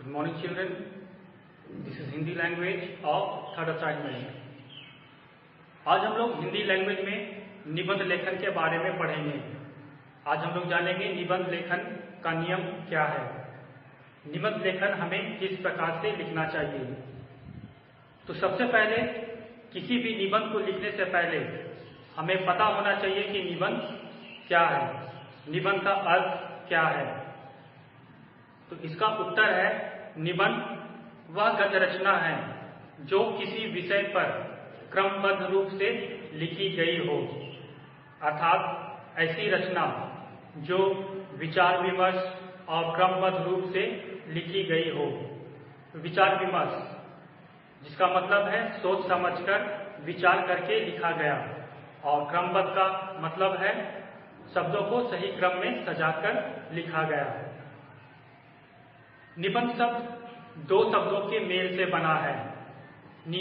Good morning children. This is Hindi language of third assignment. आज हम लोग Hindi language में निबंध लेखन के बारे में पढ़ेंगे। आज हम लोग जानेंगे निबंध लेखन का नियम क्या है, निबंध लेखन हमें किस प्रकार से लिखना चाहिए। तो सबसे पहले किसी भी निबंध को लिखने से पहले हमें पता होना चाहिए कि निबंध क्या है, निबंध का अर्थ क्या है। तो इसका उत्तर है, निबंध वह गद्य रचना है जो किसी विषय पर क्रमबद्ध रूप से लिखी गई हो, अर्थात ऐसी रचना जो विचार विमर्श और क्रमबद्ध रूप से लिखी गई हो। विचार विमर्श जिसका मतलब है सोच समझकर विचार करके लिखा गया, और क्रमबद्ध का मतलब है शब्दों को सही क्रम में सजाकर लिखा गया। निबंध शब्द दो शब्दों के मेल से बना है, नि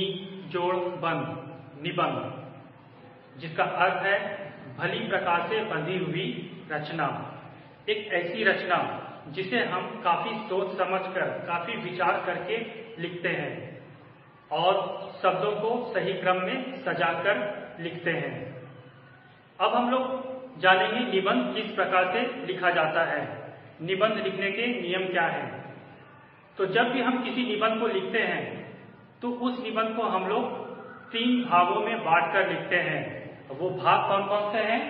जोड़ बंध निबंध, जिसका अर्थ है भली प्रकार से बंधी हुई रचना। एक ऐसी रचना जिसे हम काफी सोच समझकर, काफी विचार करके लिखते हैं और शब्दों को सही क्रम में सजाकर लिखते हैं। अब हम लोग जानेंगे निबंध किस प्रकार से लिखा जाता है, निबंध लिखने के नियम क्या है। तो जब भी हम किसी निबंध को लिखते हैं तो उस निबंध को हम लोग 3 भागों में बांटकर लिखते हैं। वो भाग कौन कौन से हैं?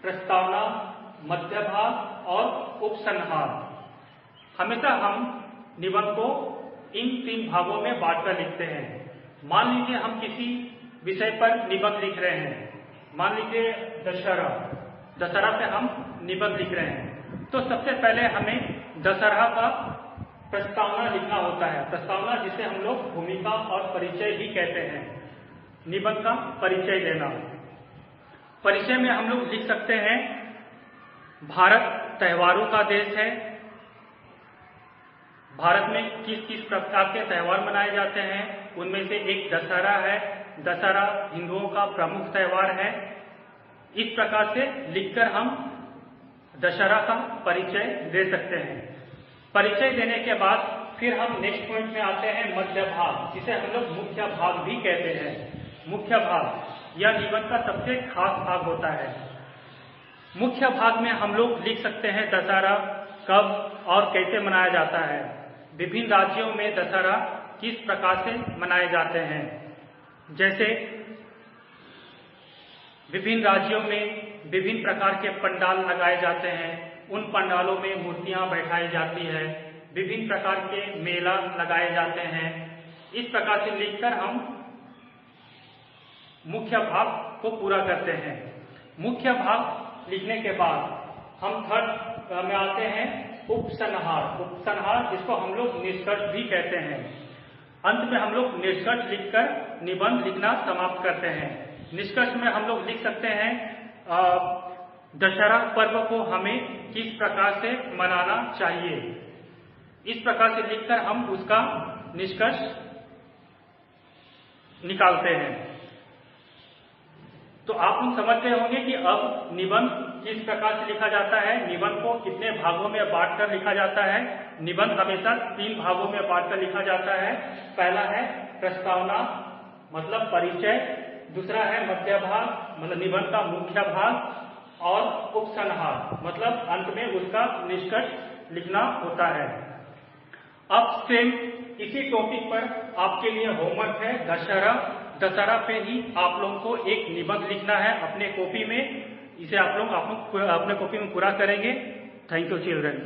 प्रस्तावना, मध्य भाग और उपसंहार। हमेशा हम निबंध को इन 3 भागों में बांटकर लिखते हैं। मान लीजिए हम किसी विषय पर निबंध लिख रहे हैं, मान लीजिए दशहरा पे हम निबंध लिख रहे हैं। तो सबसे पहले हमें दशहरा का प्रस्तावना लिखना होता है। प्रस्तावना जिसे हम लोग भूमिका और परिचय भी कहते हैं, निबंध का परिचय देना। परिचय में हम लोग लिख सकते हैं, भारत त्योहारों का देश है, भारत में किस किस प्रकार के त्योहार मनाए जाते हैं, उनमें से एक दशहरा है, दशहरा हिंदुओं का प्रमुख त्योहार है। इस प्रकार से लिखकर हम दशहरा का परिचय दे सकते हैं। परिचय देने के बाद फिर हम नेक्स्ट पॉइंट में आते हैं, मध्य भाग, जिसे हम लोग मुख्य भाग भी कहते हैं। मुख्य भाग यह निबंध का सबसे खास भाग होता है। मुख्य भाग में हम लोग लिख सकते हैं दशहरा कब और कैसे मनाया जाता है, विभिन्न राज्यों में दशहरा किस प्रकार से मनाए जाते हैं। जैसे विभिन्न राज्यों में विभिन्न प्रकार के पंडाल लगाए जाते हैं, उन पंडालों में मूर्तियां बैठाई जाती है, विभिन्न प्रकार के मेला लगाए जाते हैं। इस प्रकार से लिखकर हम मुख्य भाग को पूरा करते हैं। मुख्य भाग लिखने के बाद हम थर्ड में आते हैं उपसंहार। उपसंहार जिसको हम लोग निष्कर्ष भी कहते हैं। अंत में हम लोग निष्कर्ष लिखकर निबंध लिखना समाप्त करते हैं। निष्कर्ष में हम लोग लिख सकते हैं, दशहरा पर्व को हमें किस प्रकार से मनाना चाहिए। इस प्रकार से लिखकर हम उसका निष्कर्ष निकालते हैं। तो आप लोग समझ गए होंगे कि अब निबंध किस प्रकार से लिखा जाता है, निबंध को कितने भागों में बांटकर लिखा जाता है। निबंध हमेशा 3 भागों में बांटकर लिखा जाता है। पहला है प्रस्तावना मतलब परिचय, दूसरा है मध्य भाग मतलब निबंध का मुख्य भाग, और उपसंहार मतलब अंत में उसका निष्कर्ष लिखना होता है। अब सेम इसी टॉपिक पर आपके लिए होमवर्क है, दशहरा पे ही आप लोगों को एक निबंध लिखना है अपने कॉपी में। इसे आप लोग अपने कॉपी में पूरा करेंगे। Thank you children.